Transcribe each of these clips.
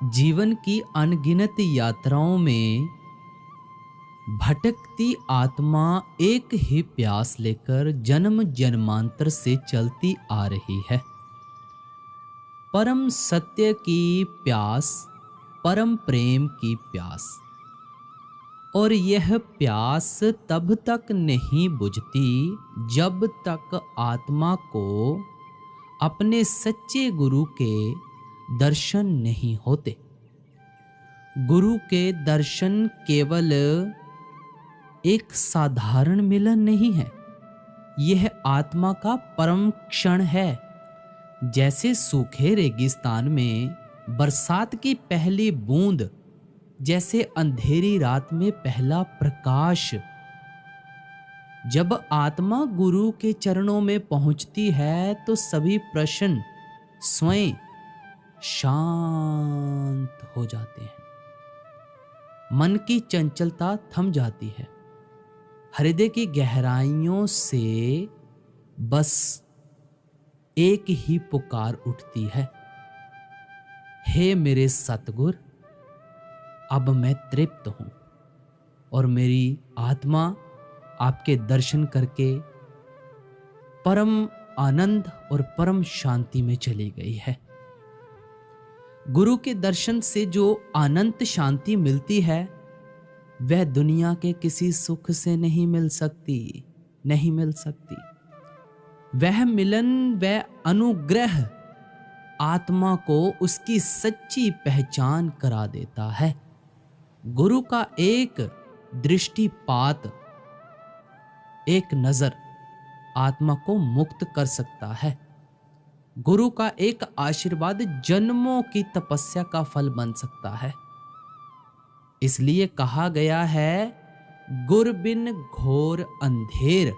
जीवन की अनगिनत यात्राओं में भटकती आत्मा एक ही प्यास लेकर जन्म जन्मांतर से चलती आ रही है। परम सत्य की प्यास, परम प्रेम की प्यास। और यह प्यास तब तक नहीं बुझती जब तक आत्मा को अपने सच्चे गुरु के दर्शन नहीं होते। गुरु के दर्शन केवल एक साधारण मिलन नहीं है, यह आत्मा का परम क्षण है। जैसे सूखे रेगिस्तान में बरसात की पहली बूंद, जैसे अंधेरी रात में पहला प्रकाश। जब आत्मा गुरु के चरणों में पहुंचती है तो सभी प्रश्न स्वयं शांत हो जाते हैं। मन की चंचलता थम जाती है। हृदय की गहराइयों से बस एक ही पुकार उठती है, हे मेरे सतगुर, अब मैं तृप्त हूं और मेरी आत्मा आपके दर्शन करके परम आनंद और परम शांति में चली गई है। गुरु के दर्शन से जो अनंत शांति मिलती है वह दुनिया के किसी सुख से नहीं मिल सकती, नहीं मिल सकती। वह मिलन, वह अनुग्रह आत्मा को उसकी सच्ची पहचान करा देता है। गुरु का एक दृष्टिपात, एक नजर आत्मा को मुक्त कर सकता है। गुरु का एक आशीर्वाद जन्मों की तपस्या का फल बन सकता है। इसलिए कहा गया है, गुर बिन घोर अंधेर,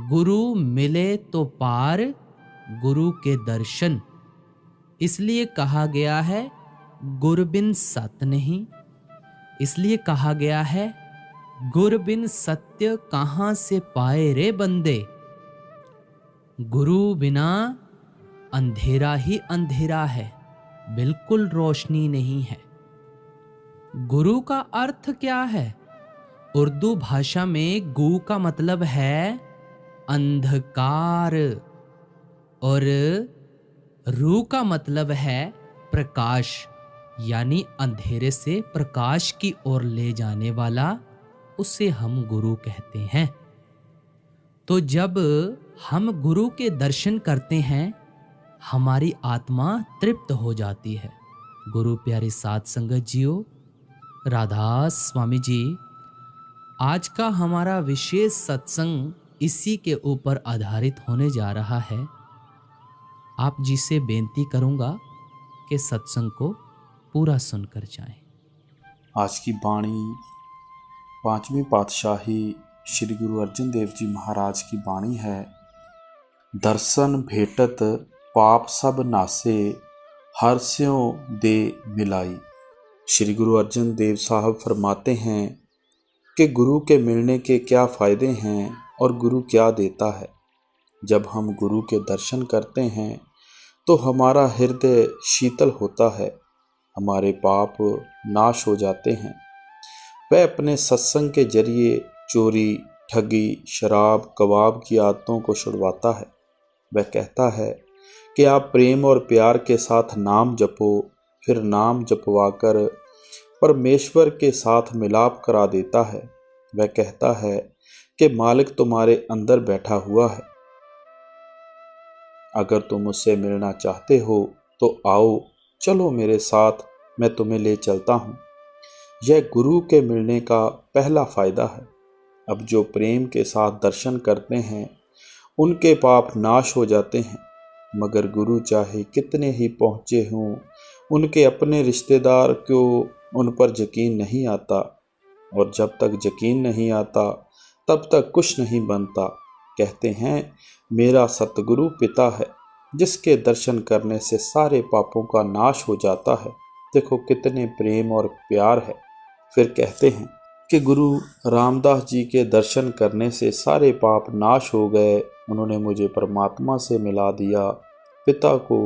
गुरु मिले तो पार गुरु के दर्शन। इसलिए कहा गया है, गुर बिन सत नहीं। इसलिए कहा गया है, गुर बिन सत्य कहां से पाए रे बंदे। गुरु बिना अंधेरा ही अंधेरा है, बिल्कुल रोशनी नहीं है। गुरु का अर्थ क्या है? उर्दू भाषा में गु का मतलब है अंधकार और रू का मतलब है प्रकाश, यानी अंधेरे से प्रकाश की ओर ले जाने वाला, उसे हम गुरु कहते हैं। तो जब हम गुरु के दर्शन करते हैं हमारी आत्मा तृप्त हो जाती है। गुरु प्यारी साध संगत जियो, राधा स्वामी जी, आज का हमारा विशेष सत्संग इसी के ऊपर आधारित होने जा रहा है। आप जी से बेनती करूंगा कि सत्संग को पूरा सुनकर जाएं। आज की वाणी 5वीं पातशाही श्री गुरु अर्जन देव जी महाराज की वाणी है। दर्शन भेटत पाप सब नासे, हर्ष्यों दे मिलाई। श्री गुरु अर्जन देव साहब फरमाते हैं कि गुरु के मिलने के क्या फ़ायदे हैं और गुरु क्या देता है। जब हम गुरु के दर्शन करते हैं तो हमारा हृदय शीतल होता है, हमारे पाप नाश हो जाते हैं। वह अपने सत्संग के जरिए चोरी, ठगी, शराब, कबाब की आदतों को छुड़वाता है। वह कहता है कि आप प्रेम और प्यार के साथ नाम जपो, फिर नाम जपवाकर परमेश्वर के साथ मिलाप करा देता है। वह कहता है कि मालिक तुम्हारे अंदर बैठा हुआ है, अगर तुम मुझसे मिलना चाहते हो तो आओ, चलो मेरे साथ, मैं तुम्हें ले चलता हूँ। यह गुरु के मिलने का पहला फायदा है। अब जो प्रेम के साथ दर्शन करते हैं उनके पाप नाश हो जाते हैं, मगर गुरु चाहे कितने ही पहुँचे हों, उनके अपने रिश्तेदार को उन पर यकीन नहीं आता, और जब तक यकीन नहीं आता तब तक कुछ नहीं बनता। कहते हैं मेरा सतगुरु पिता है, जिसके दर्शन करने से सारे पापों का नाश हो जाता है। देखो कितने प्रेम और प्यार है। फिर कहते हैं कि गुरु रामदास जी के दर्शन करने से सारे पाप नाश हो गए, उन्होंने मुझे परमात्मा से मिला दिया। पिता को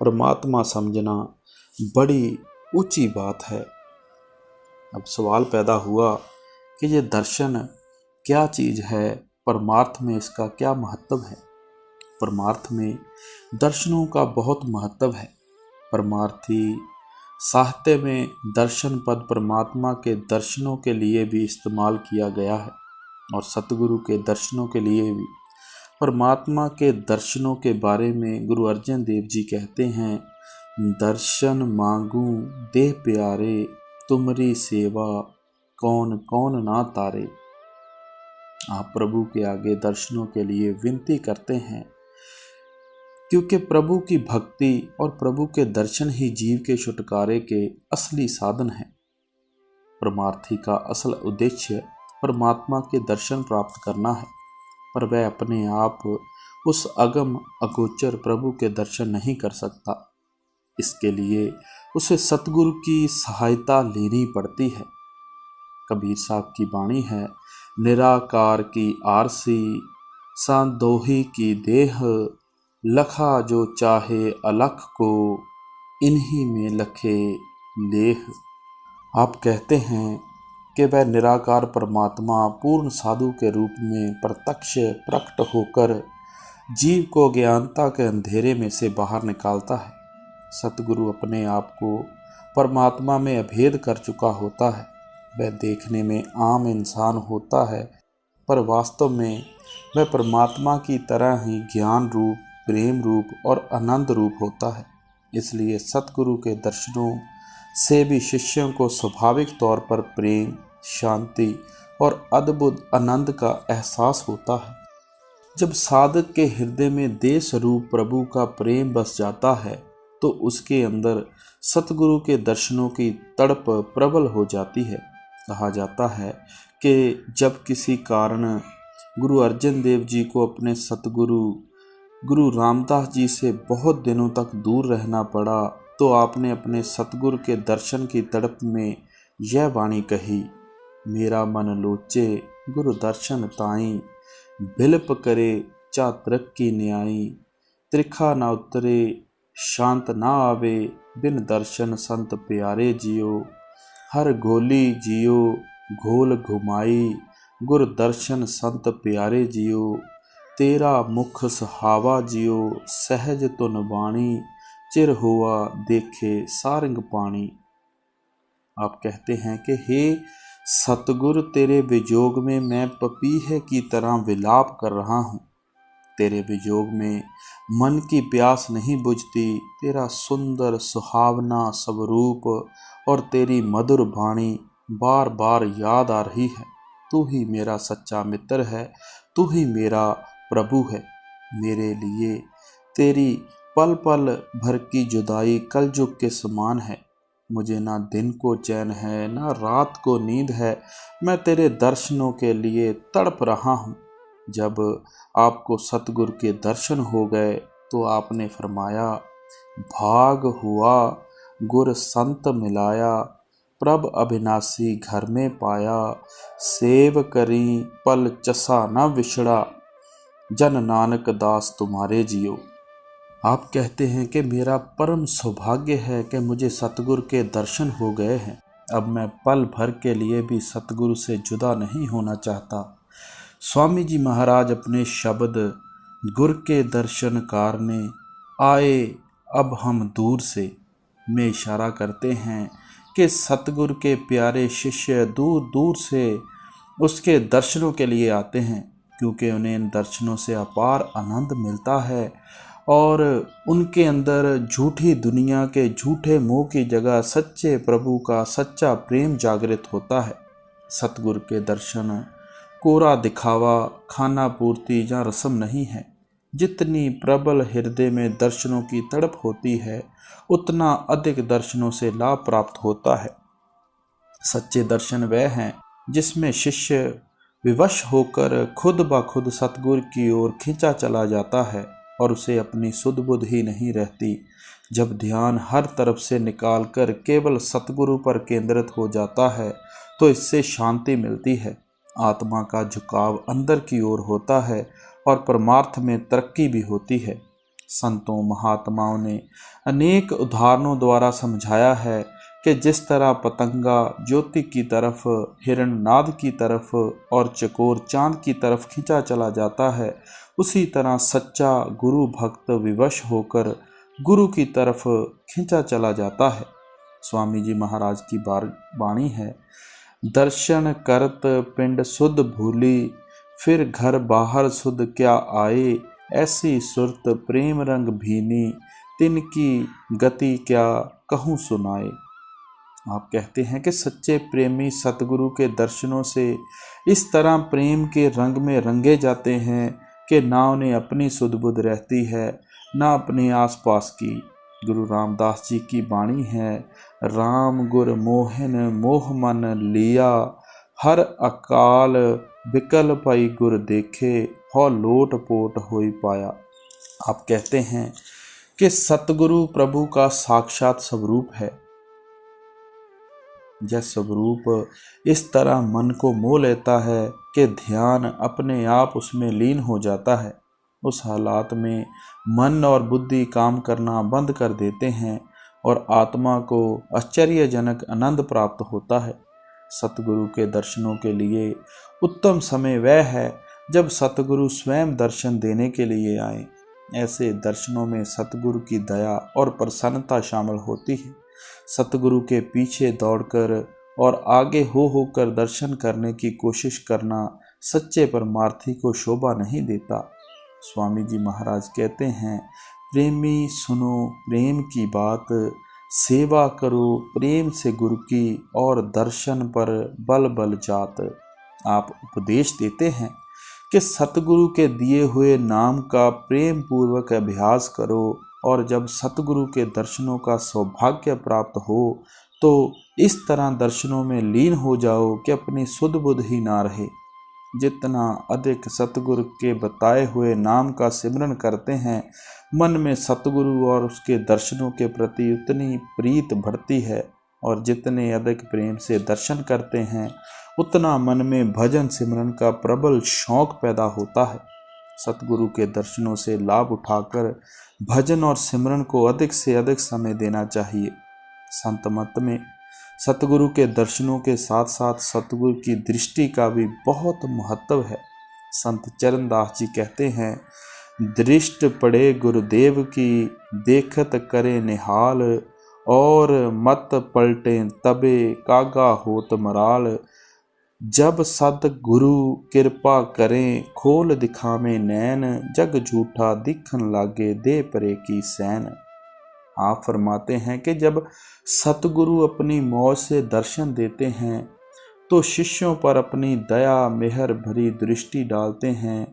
परमात्मा समझना बड़ी ऊंची बात है। अब सवाल पैदा हुआ कि ये दर्शन क्या चीज़ है, परमार्थ में इसका क्या महत्व है। परमार्थ में दर्शनों का बहुत महत्व है। परमार्थी साहित्य में दर्शन पद परमात्मा के दर्शनों के लिए भी इस्तेमाल किया गया है और सतगुरु के दर्शनों के लिए भी। परमात्मा के दर्शनों के बारे में गुरु अर्जन देव जी कहते हैं, दर्शन मांगू देह प्यारे, तुमरी सेवा कौन कौन ना तारे। आप प्रभु के आगे दर्शनों के लिए विनती करते हैं, क्योंकि प्रभु की भक्ति और प्रभु के दर्शन ही जीव के छुटकारे के असली साधन हैं। परमार्थी का असल उद्देश्य परमात्मा के दर्शन प्राप्त करना है, पर वह अपने आप उस अगम अगोचर प्रभु के दर्शन नहीं कर सकता। इसके लिए उसे सतगुरु की सहायता लेनी पड़ती है। कबीर साहब की वाणी है, निराकार की आरसी सांदोही की देह, लखा जो चाहे अलख को, इन्हीं में लखे लेह। आप कहते हैं कि वह निराकार परमात्मा पूर्ण साधु के रूप में प्रत्यक्ष प्रकट होकर जीव को ज्ञानता के अंधेरे में से बाहर निकालता है। सतगुरु अपने आप को परमात्मा में अभेद कर चुका होता है। वह देखने में आम इंसान होता है, पर वास्तव में वह परमात्मा की तरह ही ज्ञान रूप, प्रेम रूप और आनंद रूप होता है। इसलिए सतगुरु के दर्शनों से भी शिष्यों को स्वाभाविक तौर पर प्रेम, शांति और अद्भुत आनंद का एहसास होता है। जब साधक के हृदय में देश रूप प्रभु का प्रेम बस जाता है तो उसके अंदर सतगुरु के दर्शनों की तड़प प्रबल हो जाती है। कहा जाता है कि जब किसी कारण गुरु अर्जन देव जी को अपने सतगुरु गुरु रामदास जी से बहुत दिनों तक दूर रहना पड़ा, तो आपने अपने सतगुरु के दर्शन की तड़प में यह वाणी कही, मेरा मन लोचे गुरु दर्शन ताई, बिलप करे चा तरक्की न्याई, त्रिखा ना उतरे शांत ना आवे, बिन दर्शन संत प्यारे जियो, हर गोली जियो घोल घुमाई, गुर दर्शन संत प्यारे जियो, तेरा मुख सहावा जियो, सहज तुन वाणी, चिर हुआ देखे सारंग पानी। आप कहते हैं कि हे सतगुर, तेरे विजोग में मैं पपीहे की तरह विलाप कर रहा हूँ। तेरे विजोग में मन की प्यास नहीं बुझती। तेरा सुंदर सुहावना स्वरूप और तेरी मधुर वाणी बार बार याद आ रही है। तू ही मेरा सच्चा मित्र है, तू ही मेरा प्रभु है। मेरे लिए तेरी पल पल भर की जुदाई कलयुग के समान है। मुझे ना दिन को चैन है, ना रात को नींद है। मैं तेरे दर्शनों के लिए तड़प रहा हूँ। जब आपको सतगुरु के दर्शन हो गए तो आपने फरमाया, भाग हुआ गुर संत मिलाया, प्रभ अविनाशी घर में पाया, सेव करी पल चसा न विछड़ा, जन नानक दास तुम्हारे जियो। आप कहते हैं कि मेरा परम सौभाग्य है कि मुझे सतगुरु के दर्शन हो गए हैं। अब मैं पल भर के लिए भी सतगुरु से जुदा नहीं होना चाहता। स्वामी जी महाराज अपने शब्द गुर के दर्शन कारने आए अब हम दूर से में इशारा करते हैं कि सतगुरु के प्यारे शिष्य दूर दूर से उसके दर्शनों के लिए आते हैं, क्योंकि उन्हें इन दर्शनों से अपार आनंद मिलता है और उनके अंदर झूठी दुनिया के झूठे मोह की जगह सच्चे प्रभु का सच्चा प्रेम जागृत होता है। सतगुरु के दर्शन कोरा दिखावा, खाना पूर्ति या रस्म नहीं है। जितनी प्रबल हृदय में दर्शनों की तड़प होती है, उतना अधिक दर्शनों से लाभ प्राप्त होता है। सच्चे दर्शन वह हैं जिसमें शिष्य विवश होकर खुद ब खुद सतगुरु की ओर खींचा चला जाता है और उसे अपनी सुध बुध ही नहीं रहती। जब ध्यान हर तरफ से निकालकर केवल सतगुरु पर केंद्रित हो जाता है तो इससे शांति मिलती है। आत्मा का झुकाव अंदर की ओर होता है और परमार्थ में तरक्की भी होती है। संतों महात्माओं ने अनेक उदाहरणों द्वारा समझाया है कि जिस तरह पतंगा ज्योति की तरफ, हिरण नाद की तरफ और चकोर चांद की तरफ खींचा चला जाता है, उसी तरह सच्चा गुरु भक्त विवश होकर गुरु की तरफ खींचा चला जाता है। स्वामी जी महाराज की वाणी है, दर्शन करत पिंड सुध भूली, फिर घर बाहर सुध क्या आए, ऐसी सुरत प्रेम रंग भीनी, तिनकी गति क्या कहूँ सुनाए। आप कहते हैं कि सच्चे प्रेमी सतगुरु के दर्शनों से इस तरह प्रेम के रंग में रंगे जाते हैं कि ना उन्हें अपनी सुध बुध रहती है, ना अपने आसपास की। गुरु रामदास जी की वाणी है, राम गुर मोहन मोह मन लिया, हर अकाल विकल पाई गुर देखे, हो लोट पोट होई पाया। आप कहते हैं कि सतगुरु प्रभु का साक्षात स्वरूप है। यह स्वरूप इस तरह मन को मोह लेता है कि ध्यान अपने आप उसमें लीन हो जाता है। उस हालात में मन और बुद्धि काम करना बंद कर देते हैं और आत्मा को आश्चर्यजनक आनंद प्राप्त होता है। सतगुरु के दर्शनों के लिए उत्तम समय वह है जब सतगुरु स्वयं दर्शन देने के लिए आए। ऐसे दर्शनों में सतगुरु की दया और प्रसन्नता शामिल होती है। सतगुरु के पीछे दौड़कर और आगे हो होकर दर्शन करने की कोशिश करना सच्चे परमार्थी को शोभा नहीं देता। स्वामी जी महाराज कहते हैं, प्रेमी सुनो प्रेम की बात, सेवा करो प्रेम से गुरु की, और दर्शन पर बल बल जात। आप उपदेश देते हैं कि सतगुरु के दिए हुए नाम का प्रेम पूर्वक अभ्यास करो, और जब सतगुरु के दर्शनों का सौभाग्य प्राप्त हो तो इस तरह दर्शनों में लीन हो जाओ कि अपनी सुध बुध ही ना रहे। जितना अधिक सतगुरु के बताए हुए नाम का सिमरन करते हैं, मन में सतगुरु और उसके दर्शनों के प्रति उतनी प्रीत बढ़ती है, और जितने अधिक प्रेम से दर्शन करते हैं उतना मन में भजन सिमरन का प्रबल शौक पैदा होता है। सतगुरु के दर्शनों से लाभ उठाकर भजन और सिमरन को अधिक से अधिक समय देना चाहिए। संत मत में सतगुरु के दर्शनों के साथ साथ सतगुरु की दृष्टि का भी बहुत महत्व है। संत चरणदास जी कहते हैं, दृष्ट पड़े गुरुदेव की, देखत करे निहाल, और मत पलटे तबे कागा होत मराल, जब सतगुरु कृपा करें खोल दिखावे नैन, जग झूठा दिखन लागे दे परे की सैन। आप फरमाते हैं कि जब सतगुरु अपनी मौज से दर्शन देते हैं तो शिष्यों पर अपनी दया मेहर भरी दृष्टि डालते हैं,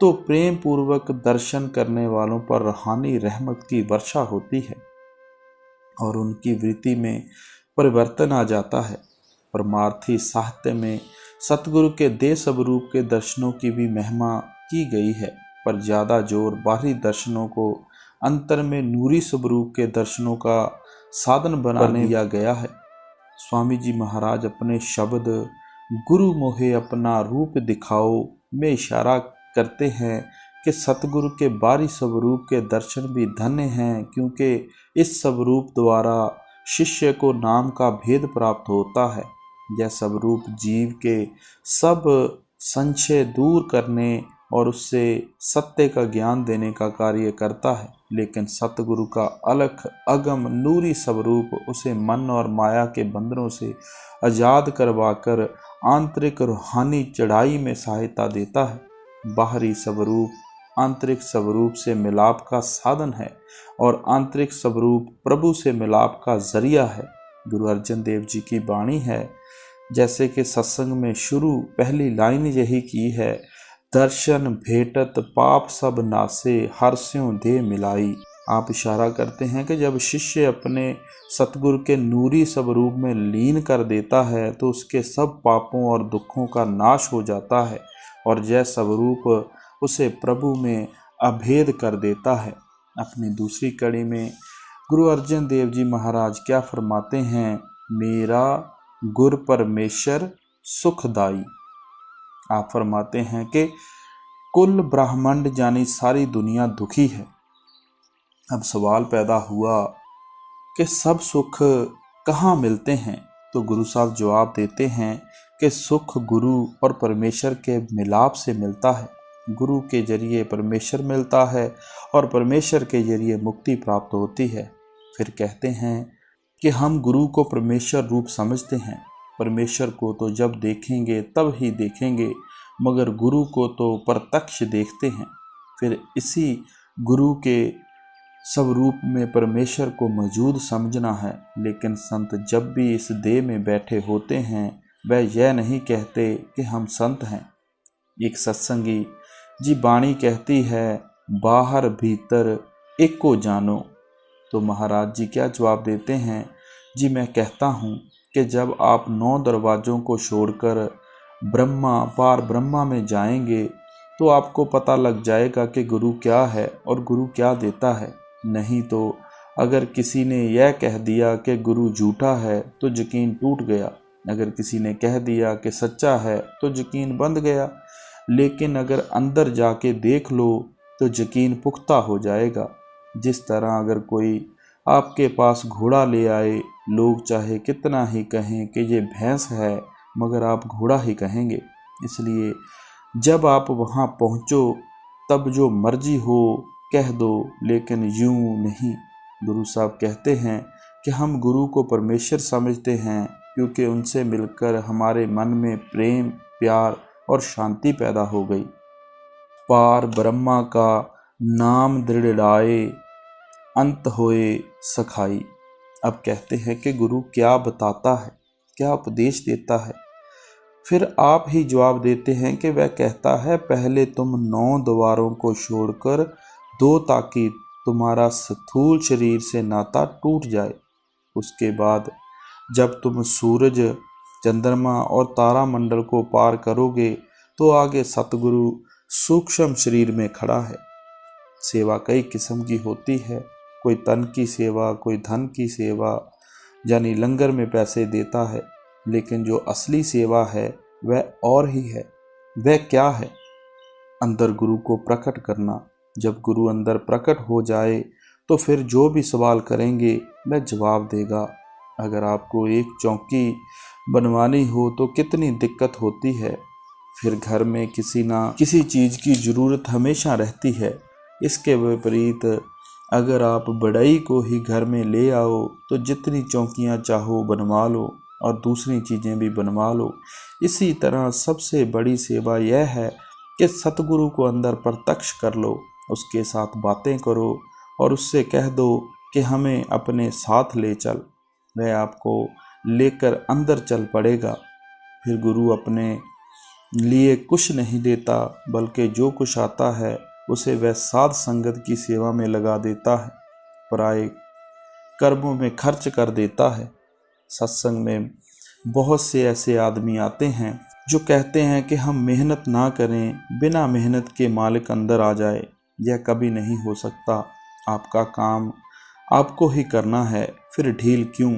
तो प्रेम पूर्वक दर्शन करने वालों पर रूहानी रहमत की वर्षा होती है और उनकी वृत्ति में परिवर्तन आ जाता है। परमार्थी साहित्य में सतगुरु के देह स्वरूप के दर्शनों की भी महिमा की गई है, पर ज़्यादा जोर बाहरी दर्शनों को अंतर में नूरी स्वरूप के दर्शनों का साधन बनाने दिया गया है। स्वामी जी महाराज अपने शब्द गुरु मोहे अपना रूप दिखाओ में इशारा करते हैं कि सतगुरु के बाहरी स्वरूप के दर्शन भी धन्य हैं, क्योंकि इस स्वरूप द्वारा शिष्य को नाम का भेद प्राप्त होता है। यह स्वरूप जीव के सब संशय दूर करने और उससे सत्य का ज्ञान देने का कार्य करता है, लेकिन सतगुरु का अलख अगम नूरी स्वरूप उसे मन और माया के बंधनों से आजाद करवाकर आंतरिक रूहानी चढ़ाई में सहायता देता है। बाहरी स्वरूप आंतरिक स्वरूप से मिलाप का साधन है और आंतरिक स्वरूप प्रभु से मिलाप का जरिया है। गुरु अर्जन देव जी की वाणी है, जैसे कि सत्संग में शुरू पहली लाइन यही की है, दर्शन भेटत पाप सब नासे, हर्ष्यों दे मिलाई। आप इशारा करते हैं कि जब शिष्य अपने सतगुरु के नूरी स्वरूप में लीन कर देता है तो उसके सब पापों और दुखों का नाश हो जाता है और यह स्वरूप उसे प्रभु में अभेद कर देता है। अपनी दूसरी कड़ी में गुरु अर्जन देव जी महाराज क्या फरमाते हैं, मेरा गुर परमेश्वर सुखदाई। आप फरमाते हैं कि कुल ब्रह्मांड यानी सारी दुनिया दुखी है, अब सवाल पैदा हुआ कि सब सुख कहाँ मिलते हैं। तो गुरु साहब जवाब देते हैं कि सुख गुरु और परमेश्वर के मिलाप से मिलता है। गुरु के जरिए परमेश्वर मिलता है और परमेश्वर के जरिए मुक्ति प्राप्त होती है। फिर कहते हैं कि हम गुरु को परमेश्वर रूप समझते हैं। परमेश्वर को तो जब देखेंगे तब ही देखेंगे, मगर गुरु को तो प्रत्यक्ष देखते हैं। फिर इसी गुरु के स्वरूप में परमेश्वर को मौजूद समझना है। लेकिन संत जब भी इस देह में बैठे होते हैं वह यह नहीं कहते कि हम संत हैं। एक सत्संगी जी बाणी कहती है, बाहर भीतर एको जानो। तो महाराज जी क्या जवाब देते हैं, जी मैं कहता हूँ कि जब आप 9 दरवाज़ों को छोड़कर पार ब्रह्मा में जाएंगे तो आपको पता लग जाएगा कि गुरु क्या है और गुरु क्या देता है। नहीं तो अगर किसी ने यह कह दिया कि गुरु झूठा है तो यकीन टूट गया, अगर किसी ने कह दिया कि सच्चा है तो यकीन बंध गया। लेकिन अगर अंदर जाके देख लो तो यकीन पुख्ता हो जाएगा। जिस तरह अगर कोई आपके पास घोड़ा ले आए, लोग चाहे कितना ही कहें कि ये भैंस है, मगर आप घोड़ा ही कहेंगे। इसलिए जब आप वहाँ पहुँचो तब जो मर्जी हो कह दो, लेकिन यूं नहीं। गुरु साहब कहते हैं कि हम गुरु को परमेश्वर समझते हैं क्योंकि उनसे मिलकर हमारे मन में प्रेम, प्यार और शांति पैदा हो गई। पार ब्रह्मा का नाम दृढ़ाए, अंत होए सखाई। अब कहते हैं कि गुरु क्या बताता है, क्या उपदेश देता है। फिर आप ही जवाब देते हैं कि वह कहता है, पहले तुम 9 द्वारों को छोड़कर 2 ताकि तुम्हारा स्थूल शरीर से नाता टूट जाए। उसके बाद जब तुम सूरज, चंद्रमा और तारामंडल को पार करोगे तो आगे सतगुरु सूक्ष्म शरीर में खड़ा है। सेवा कई किस्म की होती है, कोई तन की सेवा, कोई धन की सेवा, यानी लंगर में पैसे देता है। लेकिन जो असली सेवा है वह और ही है। वह क्या है? अंदर गुरु को प्रकट करना। जब गुरु अंदर प्रकट हो जाए तो फिर जो भी सवाल करेंगे वह जवाब देगा। अगर आपको एक चौकी बनवानी हो तो कितनी दिक्कत होती है। फिर घर में किसी ना किसी चीज़ की ज़रूरत हमेशा रहती है। इसके विपरीत अगर आप बढ़ई को ही घर में ले आओ तो जितनी चौकियाँ चाहो बनवा लो और दूसरी चीज़ें भी बनवा लो। इसी तरह सबसे बड़ी सेवा यह है कि सतगुरु को अंदर प्रत्यक्ष कर लो, उसके साथ बातें करो और उससे कह दो कि हमें अपने साथ ले चल। वह आपको लेकर अंदर चल पड़ेगा। फिर गुरु अपने लिए कुछ नहीं देता, बल्कि जो कुछ आता है उसे वह साध संगत की सेवा में लगा देता है, पराये कर्मों में खर्च कर देता है। सत्संग में बहुत से ऐसे आदमी आते हैं जो कहते हैं कि हम मेहनत ना करें, बिना मेहनत के मालिक अंदर आ जाए। यह कभी नहीं हो सकता। आपका काम आपको ही करना है, फिर ढील क्यों?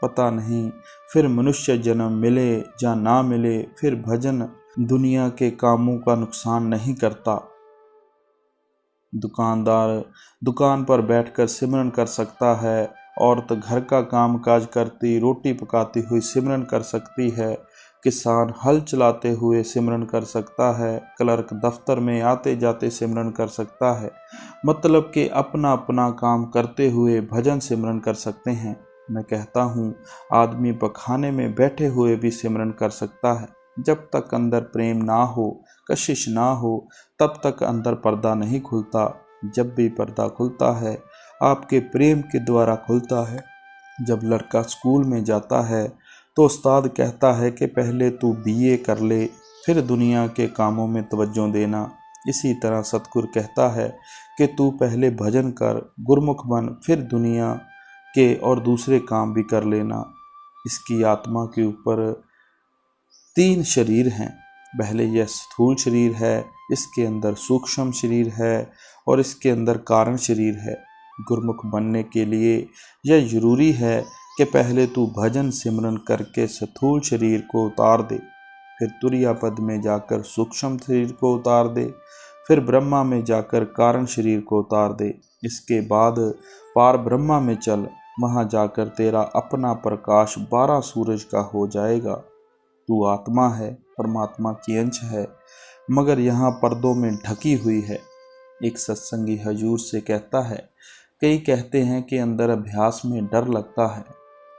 पता नहीं फिर मनुष्य जन्म मिले या ना मिले, फिर भजन दुनिया के कामों का नुकसान नहीं करता। दुकानदार दुकान पर बैठकर सिमरन कर सकता है, औरत घर का काम काज करती रोटी पकाती हुई सिमरन कर सकती है, किसान हल चलाते हुए सिमरन कर सकता है, क्लर्क दफ्तर में आते जाते सिमरन कर सकता है। मतलब कि अपना अपना काम करते हुए भजन सिमरन कर सकते हैं। मैं कहता हूँ आदमी पखाने में बैठे हुए भी सिमरन कर सकता है। जब तक अंदर प्रेम ना हो, कशिश ना हो, तब तक अंदर पर्दा नहीं खुलता। जब भी पर्दा खुलता है आपके प्रेम के द्वारा खुलता है। जब लड़का स्कूल में जाता है तो उस्ताद कहता है कि पहले तू बीए कर ले, फिर दुनिया के कामों में तवज्जो देना। इसी तरह सतगुरु कहता है कि तू पहले भजन कर, गुरमुख बन, फिर दुनिया के और दूसरे काम भी कर लेना। इसकी आत्मा के ऊपर 3 शरीर हैं। पहले यह स्थूल शरीर है, इसके अंदर सूक्ष्म शरीर है और इसके अंदर कारण शरीर है। गुरमुख बनने के लिए यह जरूरी है कि पहले तू भजन सिमरन करके स्थूल शरीर को उतार दे, फिर तुरिया पद में जाकर सूक्ष्म शरीर को उतार दे, फिर ब्रह्मा में जाकर कारण शरीर को उतार दे। इसके बाद पार ब्रह्मा में चल, वहां जाकर तेरा अपना प्रकाश 12 सूरज का हो जाएगा। तू आत्मा है, परमात्मा की अंश है, मगर यहाँ पर्दों में ढकी हुई है। एक सत्संगी हजूर से कहता है, कई कहते हैं कि अंदर अभ्यास में डर लगता है।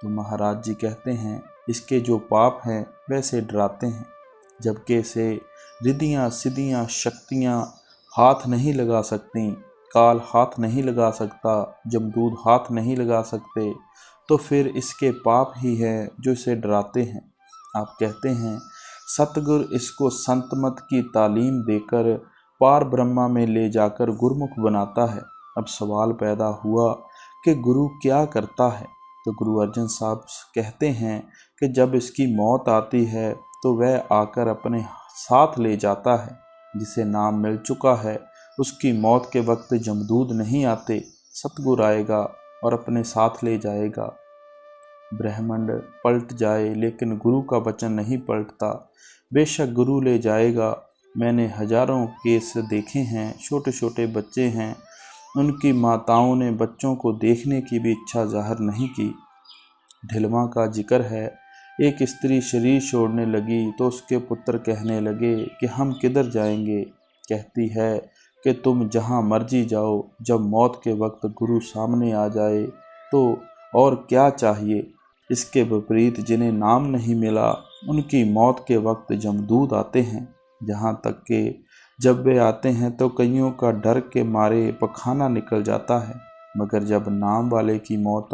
तो महाराज जी कहते हैं, इसके जो पाप हैं वैसे डराते हैं, जबकि इसे रिद्धियाँ सिद्धियाँ शक्तियाँ हाथ नहीं लगा सकती, काल हाथ नहीं लगा सकता, जमदूत हाथ नहीं लगा सकते, तो फिर इसके पाप ही हैं जो इसे डराते हैं। आप कहते हैं सतगुरु इसको संतमत की तालीम देकर पार ब्रह्मा में ले जाकर गुरुमुख बनाता है। अब सवाल पैदा हुआ कि गुरु क्या करता है। तो गुरु अर्जन साहब कहते हैं कि जब इसकी मौत आती है तो वह आकर अपने साथ ले जाता है। जिसे नाम मिल चुका है उसकी मौत के वक्त जमदूत नहीं आते, सतगुरु आएगा और अपने साथ ले जाएगा। ब्रह्मांड पलट जाए लेकिन गुरु का वचन नहीं पलटता। बेशक गुरु ले जाएगा। मैंने हजारों केस देखे हैं, छोटे छोटे बच्चे हैं, उनकी माताओं ने बच्चों को देखने की भी इच्छा जाहिर नहीं की। ढिलवा का जिक्र है, एक स्त्री शरीर छोड़ने लगी तो उसके पुत्र कहने लगे कि हम किधर जाएंगे। कहती है कि तुम जहाँ मर्जी जाओ, जब मौत के वक्त गुरु सामने आ जाए तो और क्या चाहिए। इसके विपरीत जिन्हें नाम नहीं मिला उनकी मौत के वक्त जमदूत आते हैं। जहाँ तक कि जब वे आते हैं तो कईयों का डर के मारे पखाना निकल जाता है, मगर जब नाम वाले की मौत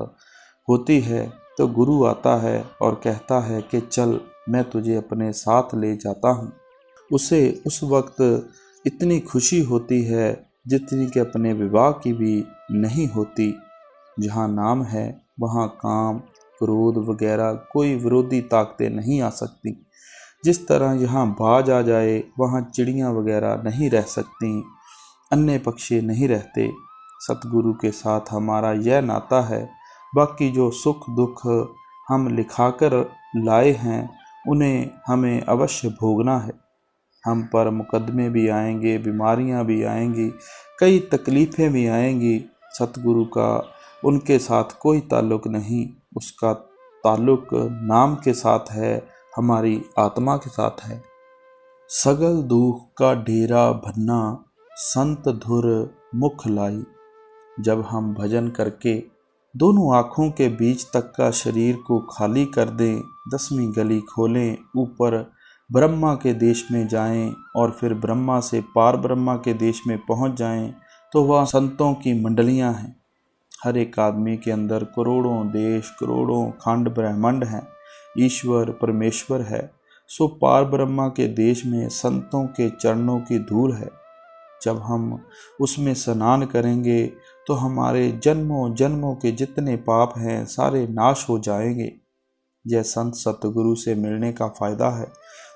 होती है तो गुरु आता है और कहता है कि चल, मैं तुझे अपने साथ ले जाता हूँ। उसे उस वक्त इतनी खुशी होती है जितनी कि अपने विवाह की भी नहीं होती। जहाँ नाम है वहाँ काम, क्रोध वगैरह कोई विरोधी ताकतें नहीं आ सकती। जिस तरह यहाँ बाज आ जाए वहाँ चिड़ियाँ वगैरह नहीं रह सकती, अन्य पक्षी नहीं रहते। सतगुरु के साथ हमारा यह नाता है। बाकी जो सुख दुख हम लिखाकर लाए हैं उन्हें हमें अवश्य भोगना है। हम पर मुकदमे भी आएंगे, बीमारियां भी आएंगी, कई तकलीफ़ें भी आएंगी। सतगुरु का उनके साथ कोई ताल्लुक़ नहीं, उसका ताल्लुक़ नाम के साथ है, हमारी आत्मा के साथ है। सगल दुख का डेरा भन्ना, संत धुर मुख लाई। जब हम भजन करके दोनों आँखों के बीच तक का शरीर को खाली कर दें, 10वीं गली खोलें, ऊपर ब्रह्मा के देश में जाएं और फिर ब्रह्मा से पार ब्रह्मा के देश में पहुंच जाएं, तो वह संतों की मंडलियां हैं। हर एक आदमी के अंदर करोड़ों देश, करोड़ों खंड ब्रह्मांड हैं। ईश्वर परमेश्वर है। सो पार ब्रह्मा के देश में संतों के चरणों की धूल है। जब हम उसमें स्नान करेंगे तो हमारे जन्मों जन्मों के जितने पाप हैं सारे नाश हो जाएंगे। यह संत सतगुरु से मिलने का फ़ायदा है।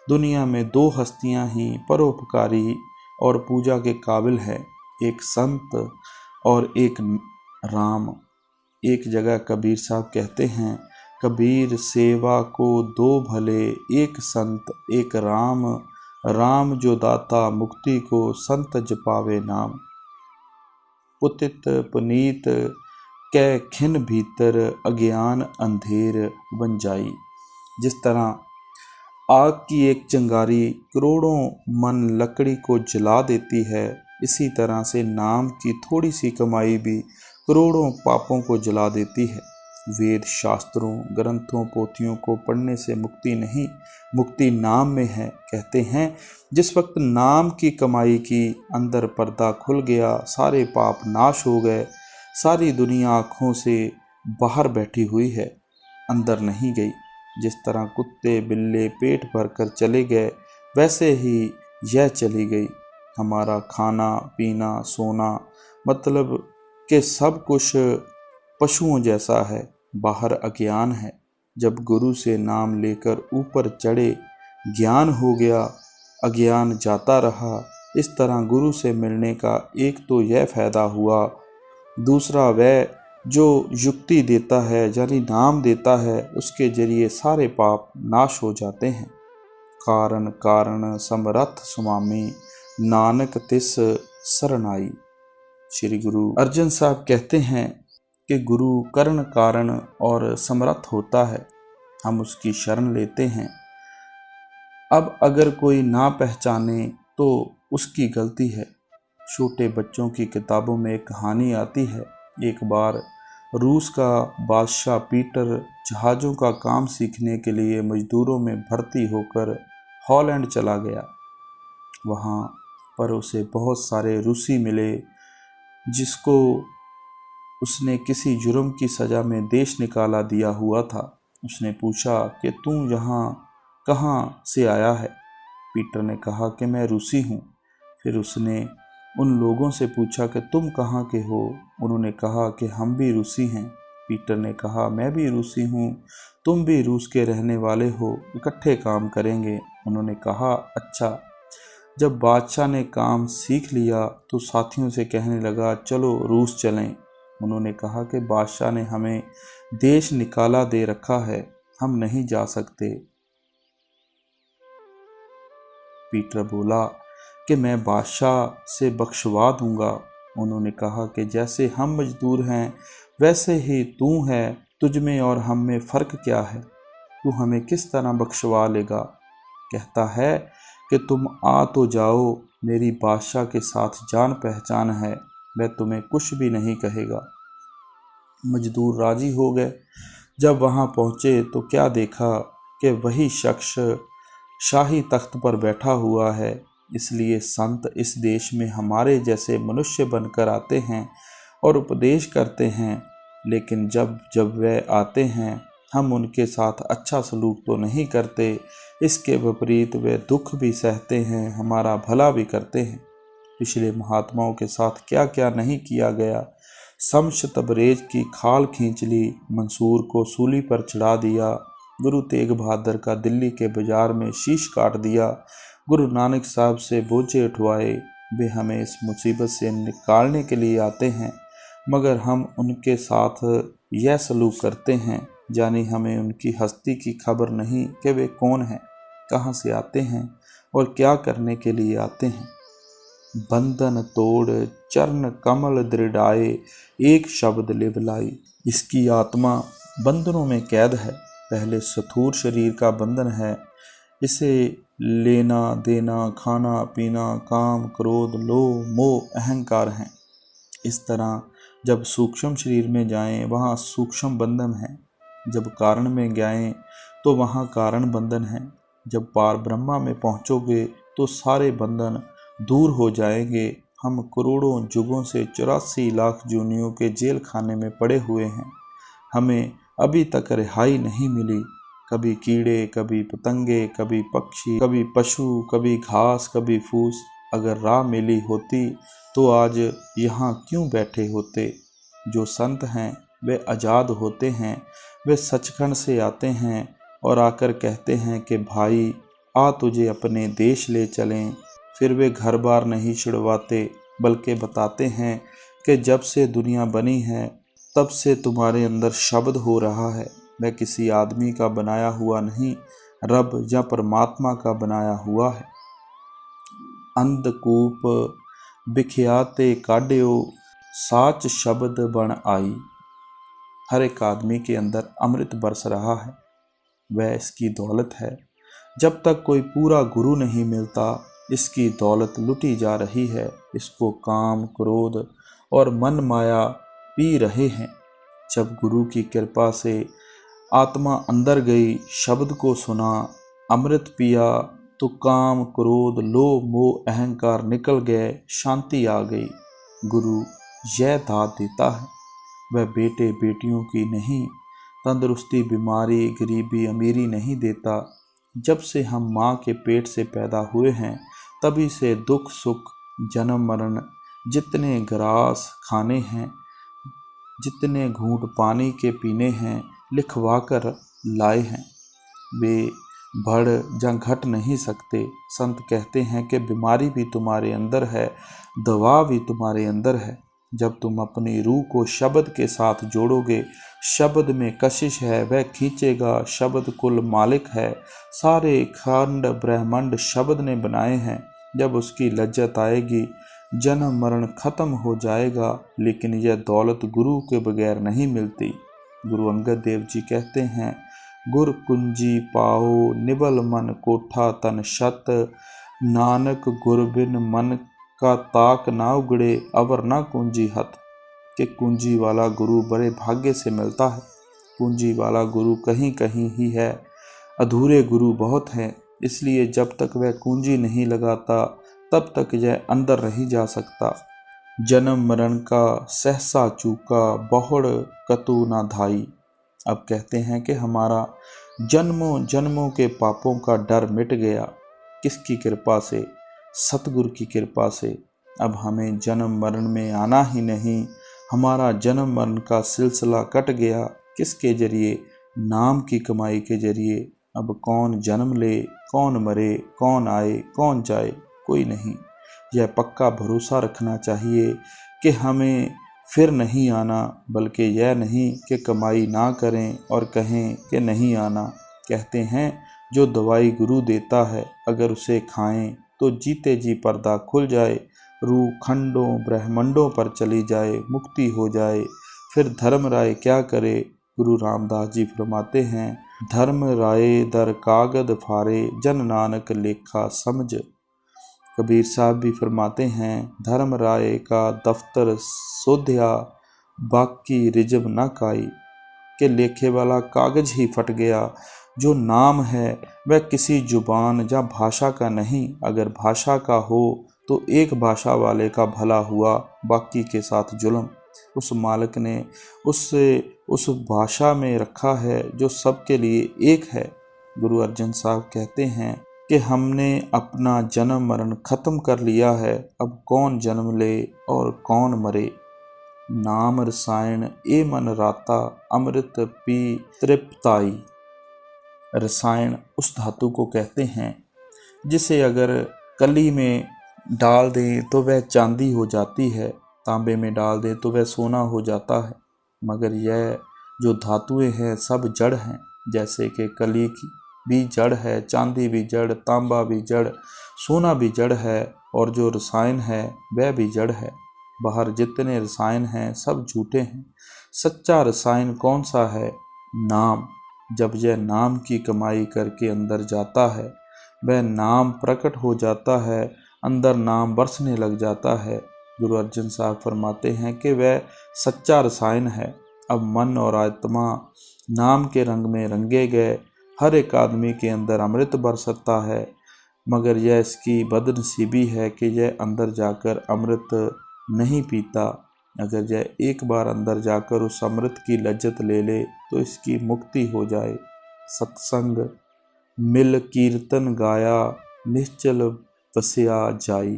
दुनिया में 2 हस्तियां ही परोपकारी और पूजा के काबिल है, एक संत और एक राम। एक जगह कबीर साहब कहते हैं, कबीर सेवा को 2 भले, एक संत एक राम, राम जो दाता मुक्ति को, संत जपावे नाम। पुतित पुनीत कै खिन भीतर, अज्ञान अंधेर बन जाई। जिस तरह आग की एक चिंगारी करोड़ों मन लकड़ी को जला देती है, इसी तरह से नाम की थोड़ी सी कमाई भी करोड़ों पापों को जला देती है। वेद शास्त्रों ग्रंथों पोथियों को पढ़ने से मुक्ति नहीं, मुक्ति नाम में है। कहते हैं जिस वक्त नाम की कमाई की, अंदर पर्दा खुल गया, सारे पाप नाश हो गए। सारी दुनिया आँखों से बाहर बैठी हुई है, अंदर नहीं गई। जिस तरह कुत्ते बिल्ले पेट भरकर चले गए, वैसे ही यह चली गई। हमारा खाना पीना सोना मतलब कि सब कुछ पशुओं जैसा है, बाहर अज्ञान है। जब गुरु से नाम लेकर ऊपर चढ़े, ज्ञान हो गया, अज्ञान जाता रहा। इस तरह गुरु से मिलने का एक तो यह फ़ायदा हुआ, दूसरा वह जो युक्ति देता है यानी नाम देता है, उसके जरिए सारे पाप नाश हो जाते हैं। कारण कारण समरथ स्वामी, नानक तिस शरण आई। श्री गुरु अर्जन साहब कहते हैं कि गुरु करण कारण और समर्थ होता है, हम उसकी शरण लेते हैं। अब अगर कोई ना पहचाने तो उसकी गलती है। छोटे बच्चों की किताबों में एक कहानी आती है। एक बार रूस का बादशाह पीटर जहाज़ों का काम सीखने के लिए मजदूरों में भर्ती होकर हॉलैंड चला गया। वहाँ पर उसे बहुत सारे रूसी मिले जिसको उसने किसी जुर्म की सज़ा में देश निकाला दिया हुआ था। उसने पूछा कि तू यहाँ कहाँ से आया है? पीटर ने कहा कि मैं रूसी हूँ। फिर उसने उन लोगों से पूछा कि तुम कहाँ के हो? उन्होंने कहा कि हम भी रूसी हैं। पीटर ने कहा मैं भी रूसी हूँ, तुम भी रूस के रहने वाले हो, इकट्ठे काम करेंगे। उन्होंने कहा अच्छा। जब बादशाह ने काम सीख लिया तो साथियों से कहने लगा चलो रूस चलें। उन्होंने कहा कि बादशाह ने हमें देश निकाला दे रखा है, हम नहीं जा सकते। पीटर बोला कि मैं बादशाह से बख्शवा दूंगा। उन्होंने कहा कि जैसे हम मजदूर हैं वैसे ही तू है, तुझ में और हम में फ़र्क क्या है? तू हमें किस तरह बख्शवा लेगा? कहता है कि तुम आ तो जाओ, मेरी बादशाह के साथ जान पहचान है, वह तुम्हें कुछ भी नहीं कहेगा। मजदूर राजी हो गए। जब वहाँ पहुँचे तो क्या देखा कि वही शख्स शाही तख्त पर बैठा हुआ है। इसलिए संत इस देश में हमारे जैसे मनुष्य बनकर आते हैं और उपदेश करते हैं, लेकिन जब जब वे आते हैं हम उनके साथ अच्छा सलूक तो नहीं करते, इसके विपरीत वे दुख भी सहते हैं, हमारा भला भी करते हैं। पिछले महात्माओं के साथ क्या क्या नहीं किया गया। शम्स तबरेज की खाल खींच ली, मंसूर को सूली पर चढ़ा दिया, गुरु तेग बहादुर का दिल्ली के बाजार में शीश काट दिया, गुरु नानक साहब से बोझे उठवाए। वे हमें इस मुसीबत से निकालने के लिए आते हैं, मगर हम उनके साथ यह सलूक करते हैं जानी हमें उनकी हस्ती की खबर नहीं कि वे कौन हैं, कहाँ से आते हैं और क्या करने के लिए आते हैं। बंधन तोड़ चरण कमल दृढ़ाए, एक शब्द लिवलाई। इसकी आत्मा बंधनों में कैद है। पहले स्थूल शरीर का बंधन है, इसे लेना देना, खाना पीना, काम क्रोध लोभ मोह अहंकार हैं। इस तरह जब सूक्ष्म शरीर में जाएं वहाँ सूक्ष्म बंधन है, जब कारण में जाएं तो वहाँ कारण बंधन है। जब पार ब्रह्मा में पहुँचोगे तो सारे बंधन दूर हो जाएंगे। हम करोड़ों युगों से 84 लाख जूनियों के जेल खाने में पड़े हुए हैं, हमें अभी तक रिहाई नहीं मिली। कभी कीड़े, कभी पतंगे, कभी पक्षी, कभी पशु, कभी घास, कभी फूस। अगर राह मिली होती तो आज यहाँ क्यों बैठे होते। जो संत हैं वे आज़ाद होते हैं, वे सचखंड से आते हैं और आकर कहते हैं कि भाई आ तुझे अपने देश ले चलें। फिर वे घर बार नहीं छुड़वाते, बल्कि बताते हैं कि जब से दुनिया बनी है तब से तुम्हारे अंदर शब्द हो रहा है। वह किसी आदमी का बनाया हुआ नहीं, रब या परमात्मा का बनाया हुआ है। अंधकूप बिखियाते काढ़ियो, साच शब्द बन आई। हर एक आदमी के अंदर अमृत बरस रहा है, वह इसकी दौलत है। जब तक कोई पूरा गुरु नहीं मिलता इसकी दौलत लुटी जा रही है। इसको काम क्रोध और मन माया पी रहे हैं। जब गुरु की कृपा से आत्मा अंदर गई, शब्द को सुना, अमृत पिया तो काम क्रोध लोभ मोह अहंकार निकल गए, शांति आ गई। गुरु यह दात देता है, वह बेटे बेटियों की नहीं, तंदुरुस्ती बीमारी गरीबी अमीरी नहीं देता। जब से हम माँ के पेट से पैदा हुए हैं तभी से दुख सुख जन्म मरण, जितने ग्रास खाने हैं, जितने घूंट पानी के पीने हैं, लिखवा कर लाए हैं। वे बढ़ या घट नहीं सकते। संत कहते हैं कि बीमारी भी तुम्हारे अंदर है, दवा भी तुम्हारे अंदर है। जब तुम अपनी रूह को शब्द के साथ जोड़ोगे, शब्द में कशिश है वह खींचेगा, शब्द कुल मालिक है, सारे खंड ब्रह्मांड शब्द ने बनाए हैं। जब उसकी लज्जत आएगी जन्म मरण खत्म हो जाएगा, लेकिन यह दौलत गुरु के बगैर नहीं मिलती। गुरु अंगद देव जी कहते हैं, गुर कुंजी पाओ निबल मन कोठा तन शत, नानक गुर बिन मन का ताक ना उगड़े अवर ना कुंजी हत। कि कुंजी वाला गुरु बड़े भाग्य से मिलता है। कुंजी वाला गुरु कहीं कहीं ही है, अधूरे गुरु बहुत हैं। इसलिए जब तक वह कुंजी नहीं लगाता तब तक यह अंदर नहीं जा सकता। जन्म मरण का सहसा चूका बहुड़ कतु ना धाई। अब कहते हैं कि हमारा जन्मों जन्मों के पापों का डर मिट गया। किसकी कृपा से? सतगुरु की कृपा से। अब हमें जन्म मरण में आना ही नहीं। हमारा जन्म मरण का सिलसिला कट गया। किसके जरिए? नाम की कमाई के जरिए। अब कौन जन्म ले, कौन मरे, कौन आए, कौन जाए, कोई नहीं। यह पक्का भरोसा रखना चाहिए कि हमें फिर नहीं आना, बल्कि यह नहीं कि कमाई ना करें और कहें कि नहीं आना। कहते हैं जो दवाई गुरु देता है अगर उसे खाएं तो जीते जी पर्दा खुल जाए, रूह खंडों ब्रह्मंडों पर चली जाए, मुक्ति हो जाए। फिर धर्म राय क्या करे? गुरु रामदास जी फरमाते हैं, धर्म राय दर कागद फारे जन नानक लेखा समझ। कबीर साहब भी फरमाते हैं, धर्म राय का दफ्तर सोध्या बाकी रिजब न काई। के लेखे वाला कागज ही फट गया। जो नाम है वह किसी जुबान या भाषा का नहीं। अगर भाषा का हो तो एक भाषा वाले का भला हुआ, बाकी के साथ जुल्म। उस मालिक ने उस भाषा में रखा है जो सबके लिए एक है। गुरु अर्जन साहब कहते हैं कि हमने अपना जन्म मरण खत्म कर लिया है, अब कौन जन्म ले और कौन मरे। नाम रसायन ए मन राता, अमृत पी तृप्ताई। रसायन उस धातु को कहते हैं जिसे अगर कली में डाल दें तो वह चांदी हो जाती है, तांबे में डाल दें तो वह सोना हो जाता है। मगर यह जो धातुएं हैं सब जड़ हैं। जैसे कि कली की भी जड़ है, चांदी भी जड़, तांबा भी जड़, सोना भी जड़ है, और जो रसायन है वह भी जड़ है। बाहर जितने रसायन हैं सब झूठे हैं। सच्चा रसायन कौन सा है? नाम। जब यह नाम की कमाई करके अंदर जाता है, वह नाम प्रकट हो जाता है, अंदर नाम बरसने लग जाता है। गुरु अर्जन साहब फरमाते हैं कि वह सच्चा रसायन है। अब मन और आत्मा नाम के रंग में रंगे गए। हर एक आदमी के अंदर अमृत बरसता है, मगर यह इसकी बदनसीबी है कि यह अंदर जाकर अमृत नहीं पीता। अगर यह एक बार अंदर जाकर उस अमृत की लज्जत ले ले तो इसकी मुक्ति हो जाए। सत्संग मिल कीर्तन गाया, निश्चल बसिया जाई।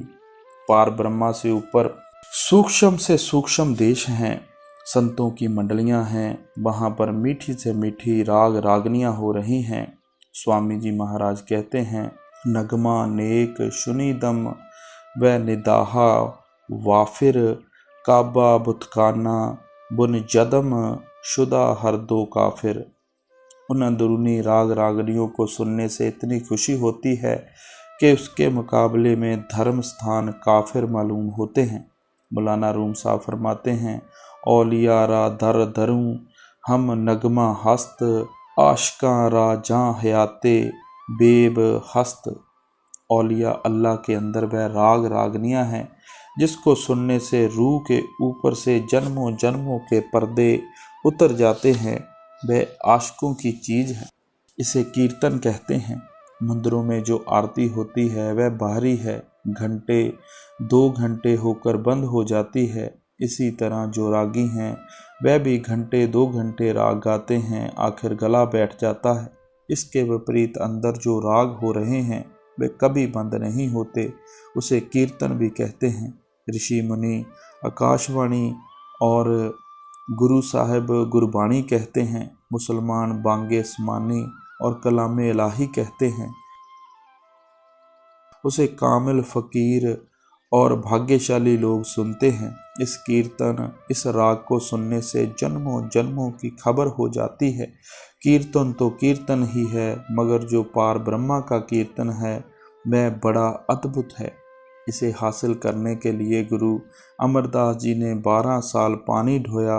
पार ब्रह्मा से ऊपर सूक्ष्म से सूक्ष्म देश हैं, संतों की मंडलियां हैं। वहाँ पर मीठी से मीठी राग रागनियाँ हो रही हैं। स्वामी जी महाराज कहते हैं, नगमा नेक शुनीदम व निदाहा वाफिर, काबा बुतकाना बुन जदम शुदा हर दो काफिर। उन अंदरूनी राग रागनियों को सुनने से इतनी खुशी होती है कि उसके मुकाबले में धर्म स्थान काफिर मालूम होते हैं। मौलाना रूम साहब फरमाते हैं, औलियारा दर दरूं हम नगमा हस्त, आशका रा जहाँ हयाते बेब हस्त। औलिया अल्लाह के अंदर वह राग रागनियाँ हैं जिसको सुनने से रूह के ऊपर से जन्मों जन्मों के पर्दे उतर जाते हैं। वह आशिकों की चीज़ है। इसे कीर्तन कहते हैं। मंदिरों में जो आरती होती है वह बाहरी है, घंटे 2 घंटे होकर बंद हो जाती है। इसी तरह जो रागी हैं वह भी घंटे 2 घंटे राग गाते हैं, आखिर गला बैठ जाता है। इसके विपरीत अंदर जो राग हो रहे हैं वे कभी बंद नहीं होते, उसे कीर्तन भी कहते हैं। ऋषि मुनि आकाशवाणी और गुरु साहिब गुरबाणी कहते हैं। मुसलमान बांगे समानी और कलामे इलाही कहते हैं। उसे कामिल फकीर और भाग्यशाली लोग सुनते हैं। इस कीर्तन इस राग को सुनने से जन्मों जन्मों की खबर हो जाती है। कीर्तन तो कीर्तन ही है, मगर जो पार ब्रह्मा का कीर्तन है वह बड़ा अद्भुत है। इसे हासिल करने के लिए गुरु अमरदास जी ने 12 साल पानी ढोया।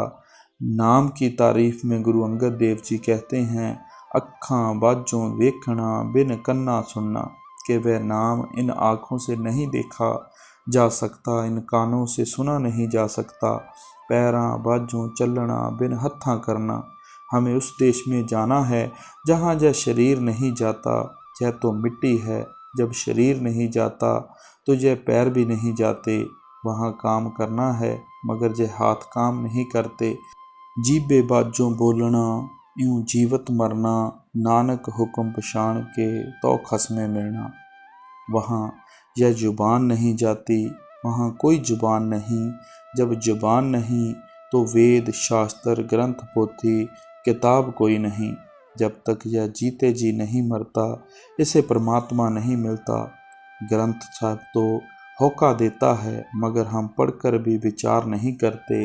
नाम की तारीफ में गुरु अंगद देव जी कहते हैं, अखां बाजों वेखना बिन कन्ना सुनना, कि वह नाम इन आँखों से नहीं देखा जा सकता, इन कानों से सुना नहीं जा सकता। पैरां बाजों चलना बिन हत्थां करना, हमें उस देश में जाना है जहाँ यह शरीर नहीं जाता। यह तो मिट्टी है, जब शरीर नहीं जाता तो यह पैर भी नहीं जाते। वहाँ काम करना है मगर यह हाथ काम नहीं करते। जीबे बाजों बोलना यूं जीवत मरना, नानक हुक्म पछाण के तो खसमें मिलना। वहाँ यह जुबान नहीं जाती, वहाँ कोई जुबान नहीं। जब जुबान नहीं तो वेद शास्त्र ग्रंथ पोथी किताब कोई नहीं। जब तक यह जीते जी नहीं मरता, इसे परमात्मा नहीं मिलता। ग्रंथ साहब तो होका देता है मगर हम पढ़कर भी विचार नहीं करते।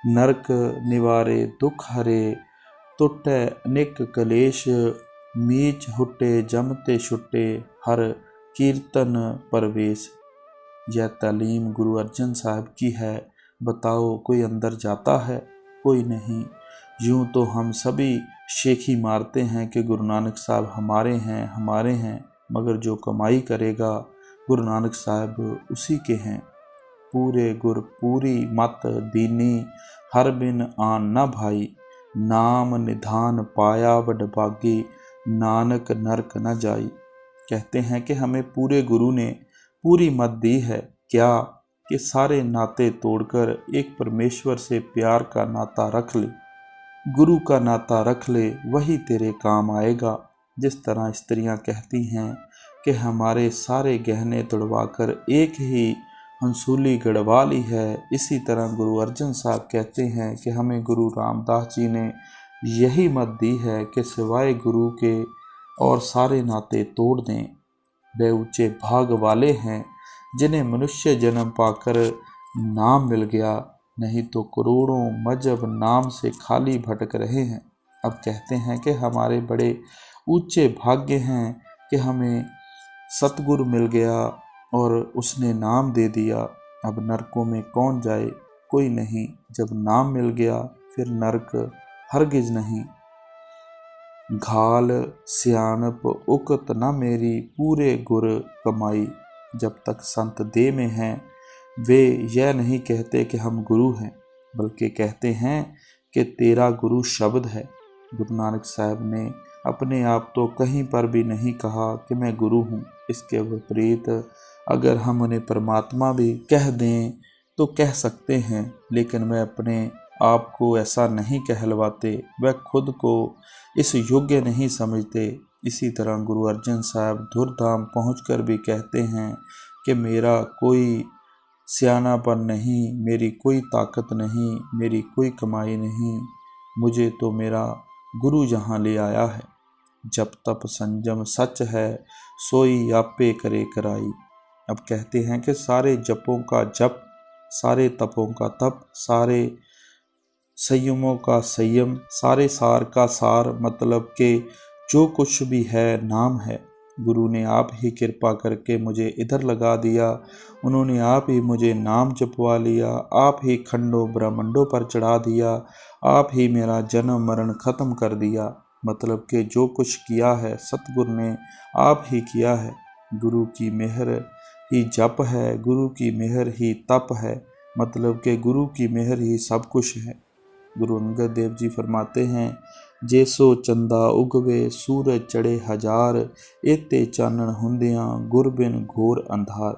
नरक निवारे दुख हरे, टुटै अनेक कलेश, मीच हुटे जमते छुटे, हर कीर्तन परवेश। यह तालीम गुरु अर्जन साहब की है। बताओ कोई अंदर जाता है? कोई नहीं। यूं तो हम सभी शेखी मारते हैं कि गुरु नानक साहब हमारे हैं, मगर जो कमाई करेगा गुरु नानक साहब उसी के हैं। पूरे गुर पूरी मत दीनी, हर बिन आन न भाई, नाम निधान पाया बडभागी, नानक नरक न जाई। कहते हैं कि हमें पूरे गुरु ने पूरी मत दी है। क्या कि सारे नाते तोड़कर एक परमेश्वर से प्यार का नाता रख ले, गुरु का नाता रख ले, वही तेरे काम आएगा। जिस तरह स्त्रियां कहती हैं कि हमारे सारे गहने तोड़वाकर एक ही हंसूली गढ़वा ली है, इसी तरह गुरु अर्जन साहब कहते हैं कि हमें गुरु रामदास जी ने यही मत दी है कि सिवाय गुरु के और सारे नाते तोड़ दें। वे ऊंचे भाग वाले हैं जिन्हें मनुष्य जन्म पाकर नाम मिल गया, नहीं तो करोड़ों मजहब नाम से खाली भटक रहे हैं। अब कहते हैं कि हमारे बड़े ऊंचे भाग्य हैं कि हमें सतगुरु मिल गया और उसने नाम दे दिया। अब नरकों में कौन जाए? कोई नहीं। जब नाम मिल गया फिर नरक हरगिज नहीं। घाल सियानप उकत न मेरी, पूरे गुर कमाई। जब तक संत देह में हैं वे यह नहीं कहते कि हम गुरु हैं, बल्कि कहते हैं कि तेरा गुरु शब्द है। गुरु नानक साहब ने अपने आप तो कहीं पर भी नहीं कहा कि मैं गुरु हूँ। इसके विपरीत अगर हम उन्हें परमात्मा भी कह दें तो कह सकते हैं, लेकिन वह अपने आप को ऐसा नहीं कहलवाते, वह खुद को इस योग्य नहीं समझते। इसी तरह गुरु अर्जन साहब धुरधाम पहुंचकर भी कहते हैं कि मेरा कोई सियानापन नहीं, मेरी कोई ताकत नहीं, मेरी कोई कमाई नहीं, मुझे तो मेरा गुरु जहाँ ले आया है। जप तप संयम सच है, सोई आपे करे कराई। अब कहते हैं कि सारे जपों का जप, सारे तपों का तप, सारे संयमों का संयम, सारे सार का सार, मतलब कि जो कुछ भी है नाम है। गुरु ने आप ही कृपा करके मुझे इधर लगा दिया, उन्होंने आप ही मुझे नाम जपवा लिया, आप ही खंडों ब्रह्मंडों पर चढ़ा दिया, आप ही मेरा जन्म मरण खत्म कर दिया। मतलब कि जो कुछ किया है सतगुरु ने आप ही किया है। गुरु की मेहर ही जप है, गुरु की मेहर ही तप है, मतलब कि गुरु की मेहर ही सब कुछ है। गुरु अंगद देव जी फरमाते हैं, जैसो चंदा उगवे सूरज चढ़े हजार, एते चानन हुंदियां गुर बिन घोर अंधार।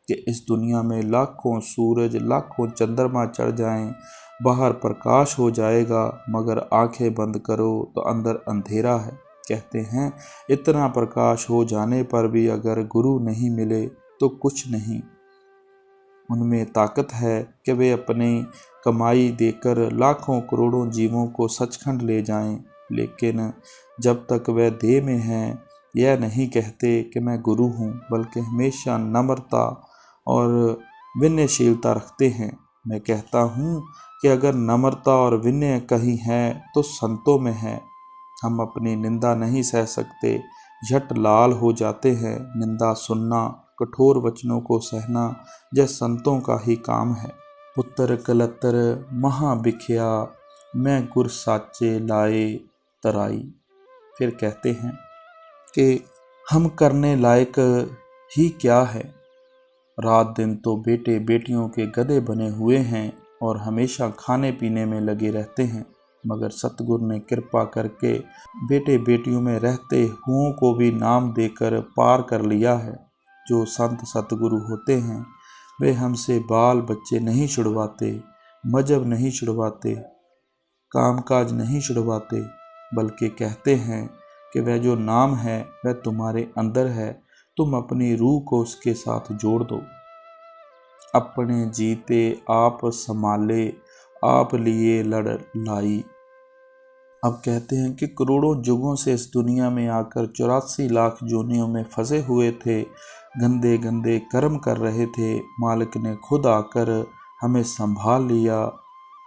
कि इस दुनिया में लाखों सूरज लाखों चंद्रमा चढ़ जाएं, बाहर प्रकाश हो जाएगा, मगर आंखें बंद करो तो अंदर अंधेरा है। कहते हैं इतना प्रकाश हो जाने पर भी अगर गुरु नहीं मिले तो कुछ नहीं। उनमें ताकत है कि वे अपनी कमाई देकर लाखों करोड़ों जीवों को सचखंड ले जाएं, लेकिन जब तक वह देह में हैं यह नहीं कहते कि मैं गुरु हूँ, बल्कि हमेशा नम्रता और विनयशीलता रखते हैं। मैं कहता हूँ कि अगर नम्रता और विनय कहीं है तो संतों में है। हम अपनी निंदा नहीं सह सकते, झट लाल हो जाते हैं। निंदा सुनना कठोर वचनों को सहना यह संतों का ही काम है। पुत्र कलतर महा बिख्या, मैं गुर साचे लाए तराई। फिर कहते हैं कि हम करने लायक ही क्या है, रात दिन तो बेटे बेटियों के गधे बने हुए हैं और हमेशा खाने पीने में लगे रहते हैं, मगर सतगुरु ने कृपा करके बेटे बेटियों में रहते हुओं को भी नाम देकर पार कर लिया है। जो संत सतगुरु होते हैं वे हमसे बाल बच्चे नहीं छुड़वाते, मजहब नहीं छुड़वाते, कामकाज नहीं छुड़वाते, बल्कि कहते हैं कि वह जो नाम है वह तुम्हारे अंदर है, तुम अपनी रूह को उसके साथ जोड़ दो। अपने जीते आप संभाले, आप लिए लड़ लाई। अब कहते हैं कि करोड़ों युगों से इस दुनिया में आकर 84 लाख जोनियों में फंसे हुए थे, गंदे गंदे कर्म कर रहे थे। मालिक ने खुद आकर हमें संभाल लिया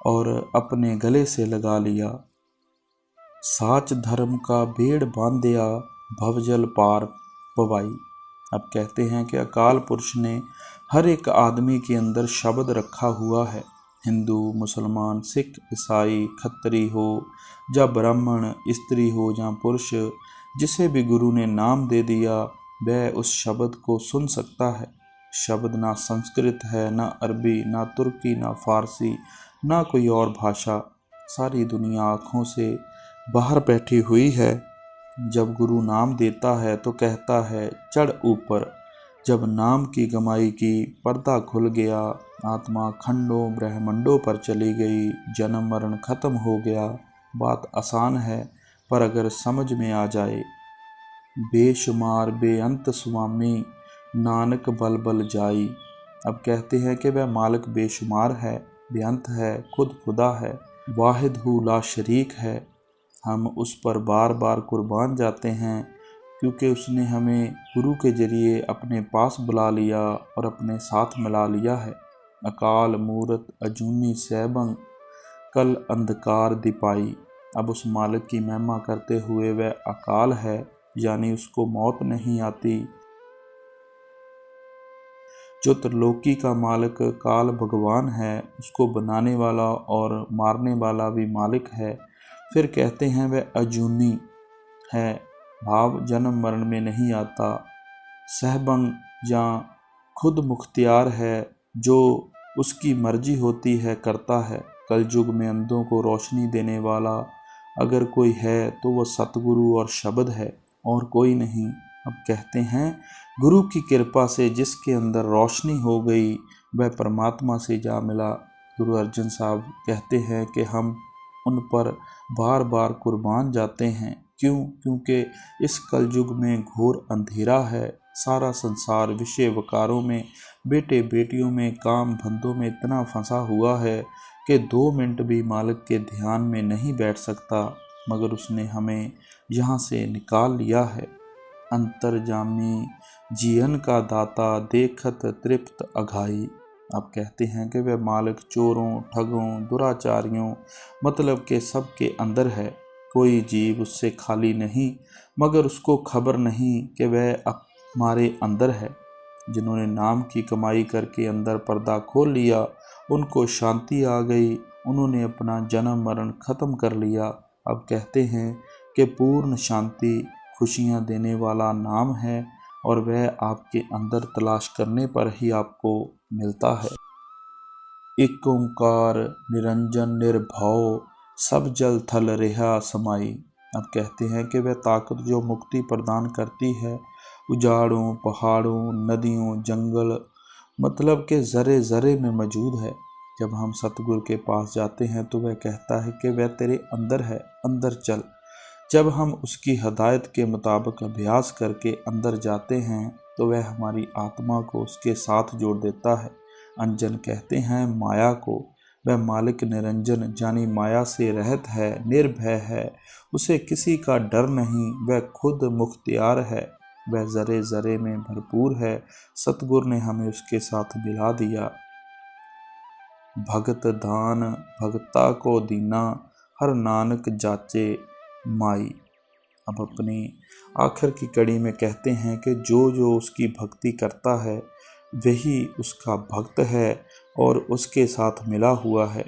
और अपने गले से लगा लिया। साच धर्म का भेड़ बांधिया, भवजल पार पवाई। अब कहते हैं कि अकाल पुरुष ने हर एक आदमी के अंदर शब्द रखा हुआ है। हिंदू, मुसलमान, सिख, ईसाई, खत्री हो या ब्राह्मण, स्त्री हो या पुरुष, जिसे भी गुरु ने नाम दे दिया वह उस शब्द को सुन सकता है। शब्द ना संस्कृत है, ना अरबी, ना तुर्की, ना फारसी, ना कोई और भाषा। सारी दुनिया आँखों से बाहर बैठी हुई है। जब गुरु नाम देता है तो कहता है चढ़ ऊपर। जब नाम की गमाई की पर्दा खुल गया, आत्मा खंडों ब्रह्मंडों पर चली गई, जन्म मरण खत्म हो गया। बात आसान है पर अगर समझ में आ जाए। बेशुमार बेअंत स्वामी, नानक बल बल जाई। अब कहते हैं कि वह मालिक बेशुमार है, बेअंत है, खुद खुदा है, वाहिद हू ला शरीक है। हम उस पर बार बार कुर्बान जाते हैं क्योंकि उसने हमें गुरु के जरिए अपने पास बुला लिया और अपने साथ मिला लिया है। अकाल मूरत अजूनी सैबंग, कल अंधकार दिपाई। अब उस मालिक की महिमा करते हुए वह अकाल है, यानी उसको मौत नहीं आती। जो त्रिलोकी का मालिक काल भगवान है, उसको बनाने वाला और मारने वाला भी मालिक है। फिर कहते हैं वह अजूनी है, भाव जन्म मरण में नहीं आता। सहबंग या खुद मुख्तियार है, जो उसकी मर्जी होती है करता है। कलयुग में अंधों को रोशनी देने वाला अगर कोई है तो वह सतगुरु और शब्द है और कोई नहीं। अब कहते हैं गुरु की कृपा से जिसके अंदर रोशनी हो गई वह परमात्मा से जा मिला। गुरु अर्जन साहब कहते हैं कि हम उन पर बार बार कुर्बान जाते हैं। क्यों? क्योंकि इस कलयुग में घोर अंधेरा है। सारा संसार विषय वकारों में, बेटे बेटियों में, काम धंधों में इतना फंसा हुआ है कि 2 मिनट भी मालिक के ध्यान में नहीं बैठ सकता, मगर उसने हमें यहाँ से निकाल लिया है। अंतर्जामी जीवन का दाता, देखत तृप्त अघाई। आप कहते हैं कि वह मालिक चोरों, ठगों, दुराचारियों, मतलब के सबके अंदर है। कोई जीव उससे खाली नहीं, मगर उसको खबर नहीं कि वह हमारे अंदर है। जिन्होंने नाम की कमाई करके अंदर पर्दा खोल लिया, उनको शांति आ गई, उन्होंने अपना जन्म मरण खत्म कर लिया। अब कहते हैं कि पूर्ण शांति खुशियाँ देने वाला नाम है और वह आपके अंदर तलाश करने पर ही आपको मिलता है। एक ओंकार निरंजन निर्भव, सब जल थल रेहा समाई। अब कहते हैं कि वह ताकत जो मुक्ति प्रदान करती है, उजाड़ों, पहाड़ों, नदियों, जंगल, मतलब के ज़रे ज़रे में मौजूद है। जब हम सतगुरु के पास जाते हैं तो वह कहता है कि वह तेरे अंदर है, अंदर चल। जब हम उसकी हदायत के मुताबिक अभ्यास करके अंदर जाते हैं तो वह हमारी आत्मा को उसके साथ जोड़ देता है। अंजन कहते हैं माया को। वह मालिक निरंजन यानी माया से रहित है, निर्भय है, उसे किसी का डर नहीं, वह खुद मुख्तियार है, वह ज़रे ज़रे में भरपूर है। सतगुरु ने हमें उसके साथ मिला दिया। भगत दान भगता को दीना, हर नानक जाचे माई। अब अपनी आखिर की कड़ी में कहते हैं कि जो जो उसकी भक्ति करता है वही उसका भक्त है और उसके साथ मिला हुआ है।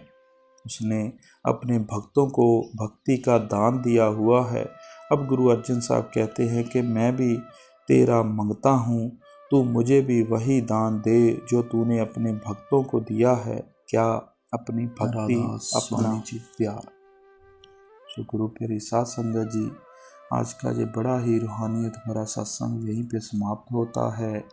उसने अपने भक्तों को भक्ति का दान दिया हुआ है। अब गुरु अर्जन साहब कहते हैं कि मैं भी तेरा मंगता हूँ, तू मुझे भी वही दान दे जो तूने अपने भक्तों को दिया है। क्या अपनी भक्ति, अपना प्यार। सो गुरु प्यारी साध संगत जी, आज का ये बड़ा ही रूहानियत भरा सत्संग यहीं पे समाप्त होता है।